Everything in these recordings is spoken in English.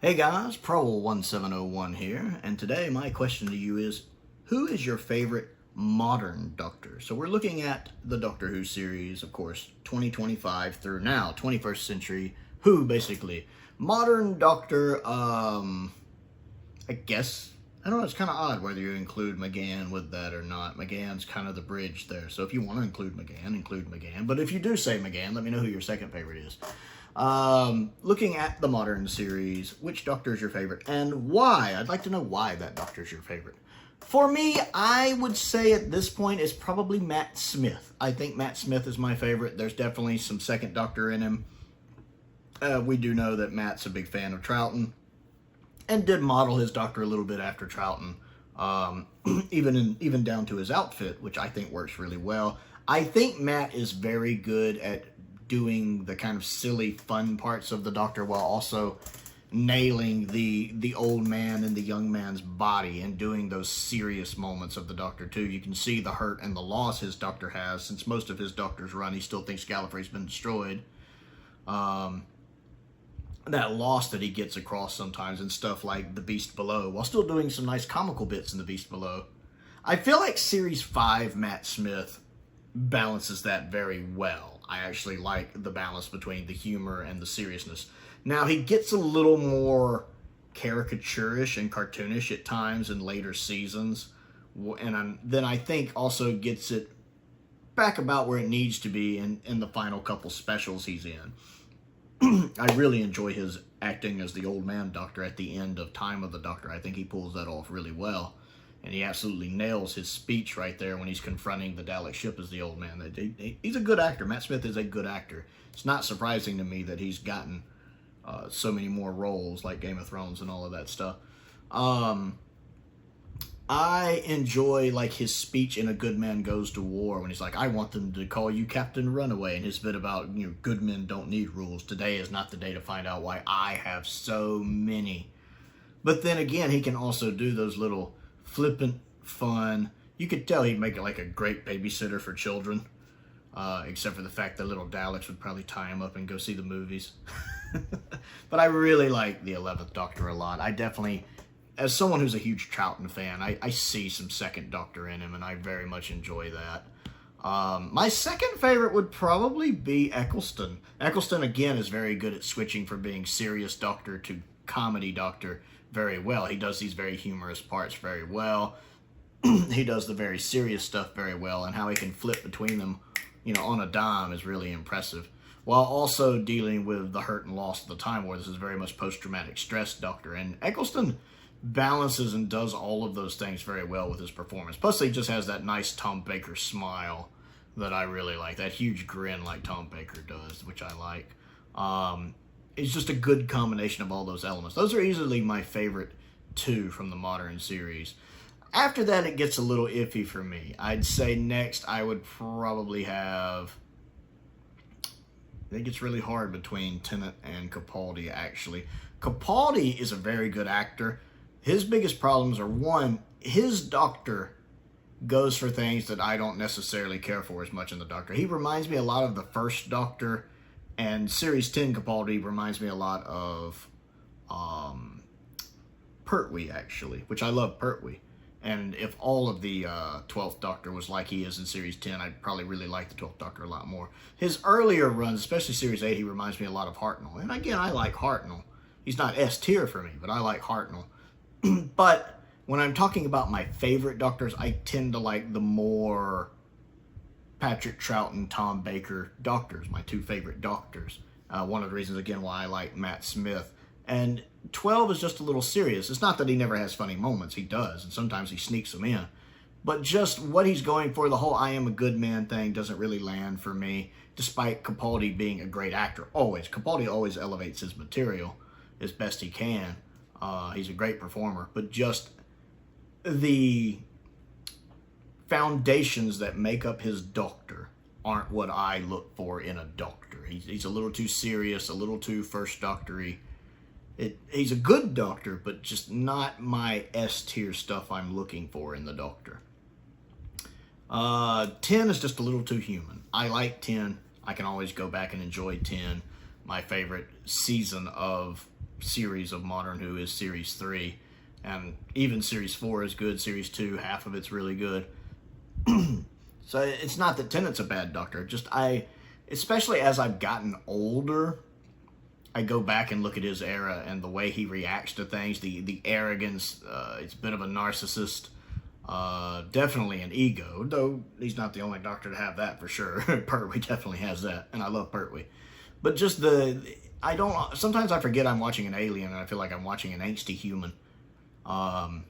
Hey guys, Prowl 1701 here, and today my question to you is, who is your favorite modern Doctor? So we're looking at the Doctor Who series, of course, 2025 through now, 21st century Who, basically. Modern Doctor, I guess, I don't know, it's kind of odd whether you include McGann with that or not. McGann's kind of the bridge there, so if you want to include McGann. But if you do say McGann, let me know who your second favorite is. Looking at the modern series, which Doctor is your favorite and why? I'd like to know why that Doctor is your favorite. For me, I would say at this point it's probably Matt Smith. I think Matt Smith is my favorite. There's definitely some second Doctor in him. We do know that Matt's a big fan of Troughton and did model his Doctor a little bit after Troughton, even down to his outfit, which I think works really well. I think Matt is very good at doing the kind of silly, fun parts of the Doctor while also nailing the old man and the young man's body and doing those serious moments of the Doctor too. You can see the hurt and the loss his Doctor has. Since most of his Doctor's run, he still thinks Gallifrey's been destroyed. That loss that he gets across sometimes and stuff like The Beast Below, while still doing some nice comical bits in The Beast Below. I feel like Series 5 Matt Smith balances that very well. I actually like the balance between the humor and the seriousness. Now, he gets a little more caricaturish and cartoonish at times in later seasons, and then I think also gets it back about where it needs to be in the final couple specials he's in. I really enjoy his acting as the old man Doctor at the end of Time of the Doctor. I think he pulls that off really well. And he absolutely nails his speech right there when he's confronting the Dalek ship as the old man. He's a good actor. Matt Smith is a good actor. It's not surprising to me that he's gotten so many more roles like Game of Thrones and all of that stuff. I enjoy like his speech in A Good Man Goes to War when he's like, I want them to call you Captain Runaway, and his bit about, you know, good men don't need rules. Today is not the day to find out why I have so many. But then again, he can also do those little flippant, fun. You could tell he'd make it like a great babysitter for children, except for the fact that little Daleks would probably tie him up and go see the movies. But I really like the 11th Doctor a lot. I definitely, as someone who's a huge Troughton fan, I see some second Doctor in him, and I very much enjoy that. My second favorite would probably be Eccleston. Eccleston, again, is very good at switching from being serious Doctor to comedy Doctor very well. He does these very humorous parts very well. He does the very serious stuff very well, and how he can flip between them, you know, on a dime is really impressive. While also dealing with the hurt and loss of the Time War. This is very much post-traumatic stress Doctor, and Eccleston balances and does all of those things very well with his performance. Plus, he just has that nice Tom Baker smile that I really like. That huge grin like Tom Baker does, which I like. It's just a good combination of all those elements. Those are easily my favorite two from the modern series. After that, it gets a little iffy for me. I'd say next I would probably have... I think it's really hard between Tennant and Capaldi, actually. Capaldi is a very good actor. His biggest problems are, one, his Doctor goes for things that I don't necessarily care for as much in the Doctor. He reminds me a lot of the first Doctor, and Series 10 Capaldi reminds me a lot of Pertwee, actually, which I love Pertwee. And if all of the 12th Doctor was like he is in Series 10, I'd probably really like the 12th Doctor a lot more. His earlier runs, especially Series 8, he reminds me a lot of Hartnell. And again, I like Hartnell. He's not S tier for me, but I like Hartnell. But when I'm talking about my favorite Doctors, I tend to like the more Patrick Troughton, Tom Baker Doctors, my two favorite Doctors. One of the reasons, again, why I like Matt Smith. And 12 is just a little serious. It's not that he never has funny moments. He does, and sometimes he sneaks them in. But just what he's going for, the whole I am a good man thing, doesn't really land for me, despite Capaldi being a great actor. Always. Capaldi always elevates his material as best he can. He's a great performer. But just the foundations that make up his Doctor aren't what I look for in a Doctor. He's a little too serious, a little too first Doctor-y. He's a good Doctor, but just not my S-tier stuff I'm looking for in the Doctor. 10 is just a little too human. I like 10. I can always go back and enjoy 10. My favorite season of series of Modern Who is Series 3. And even Series 4 is good. Series 2, half of it's really good. So it's not that Tennant's a bad Doctor. Just especially as I've gotten older, I go back and look at his era and the way he reacts to things, the arrogance. It's a bit of a narcissist. Definitely an ego, though he's not the only Doctor to have that for sure. Pertwee definitely has that, and I love Pertwee. But just sometimes I forget I'm watching an alien and I feel like I'm watching an angsty human. The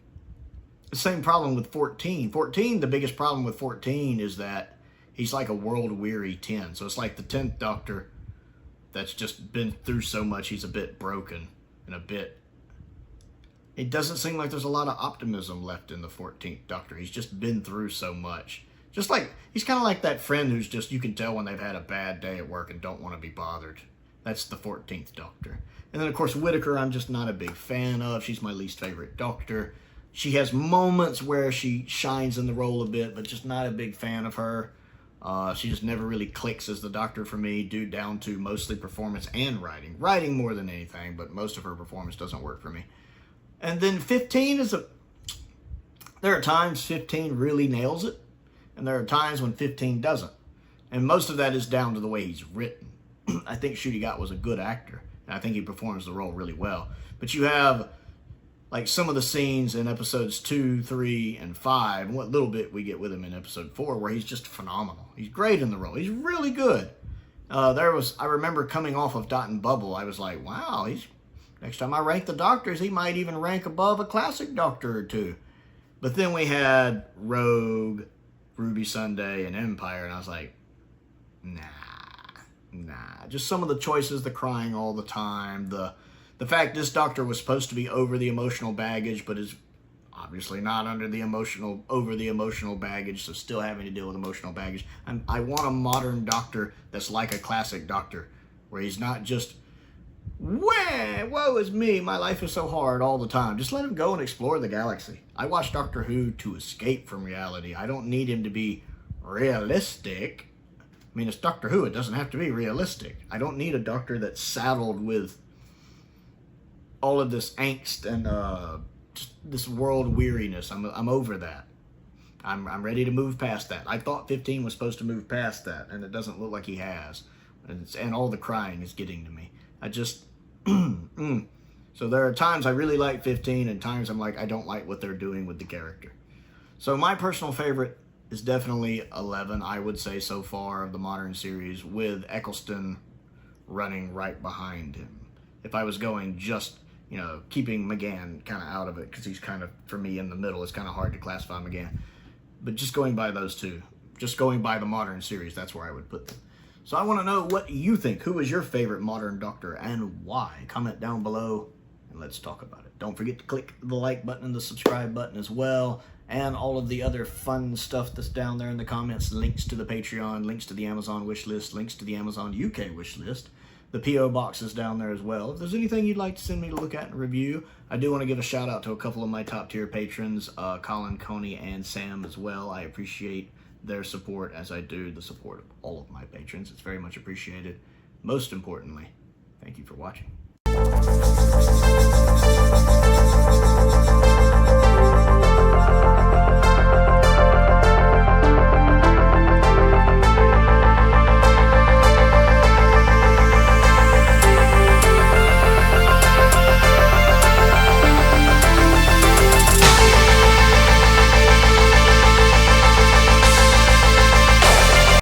same problem with 14. 14, the biggest problem with 14 is that he's like a world-weary 10. So it's like the 10th Doctor that's just been through so much, he's a bit broken and a bit... It doesn't seem like there's a lot of optimism left in the 14th Doctor. He's just been through so much. Just like, he's kind of like that friend who's just, you can tell when they've had a bad day at work and don't want to be bothered. That's the 14th Doctor. And then, of course, Whittaker, I'm just not a big fan of. She's my least favorite Doctor. She has moments where she shines in the role a bit, but just not a big fan of her. She just never really clicks as the Doctor for me, due down to mostly performance and writing. Writing more than anything, but most of her performance doesn't work for me. And then 15 is there are times 15 really nails it, and there are times when 15 doesn't. And most of that is down to the way he's written. I think Ncuti Gat was a good actor, and I think he performs the role really well. But you have, like, some of the scenes in episodes 2, 3, and 5, and what little bit we get with him in episode 4, where he's just phenomenal. He's great in the role. He's really good. I remember coming off of Dot and Bubble, I was like, wow, next time I rank the Doctors, he might even rank above a classic Doctor or two. But then we had Rogue, Ruby Sunday, and Empire, and I was like, nah. Just some of the choices, the crying all the time, the fact this Doctor was supposed to be over the emotional baggage, but is obviously not over the emotional baggage, so still having to deal with emotional baggage. I want a modern Doctor that's like a classic Doctor, where he's not just, woe is me, my life is so hard all the time. Just let him go and explore the galaxy. I watch Doctor Who to escape from reality. I don't need him to be realistic. I mean, it's Doctor Who. It doesn't have to be realistic. I don't need a Doctor that's saddled with all of this angst and just this world weariness. I'm over that. I'm ready to move past that. I thought 15 was supposed to move past that, and it doesn't look like he has. And all the crying is getting to me. I just... So there are times I really like 15, and times I'm like, I don't like what they're doing with the character. So my personal favorite is definitely 11, I would say, so far, of the modern series, with Eccleston running right behind him. If I was going just, keeping McGann kind of out of it, because he's kind of, for me, in the middle. It's kind of hard to classify McGann. But just going by those two, just going by the modern series, that's where I would put them. So I want to know what you think. Who is your favorite modern Doctor and why? Comment down below and let's talk about it. Don't forget to click the like button and the subscribe button as well, and all of the other fun stuff that's down there in the comments. Links to the Patreon, links to the Amazon wishlist, links to the Amazon UK wishlist. The P.O. box is down there as well. If there's anything you'd like to send me to look at and review, I do want to give a shout out to a couple of my top tier patrons, Colin Coney and Sam as well. I appreciate their support, as I do the support of all of my patrons. It's very much appreciated. Most importantly, thank you for watching.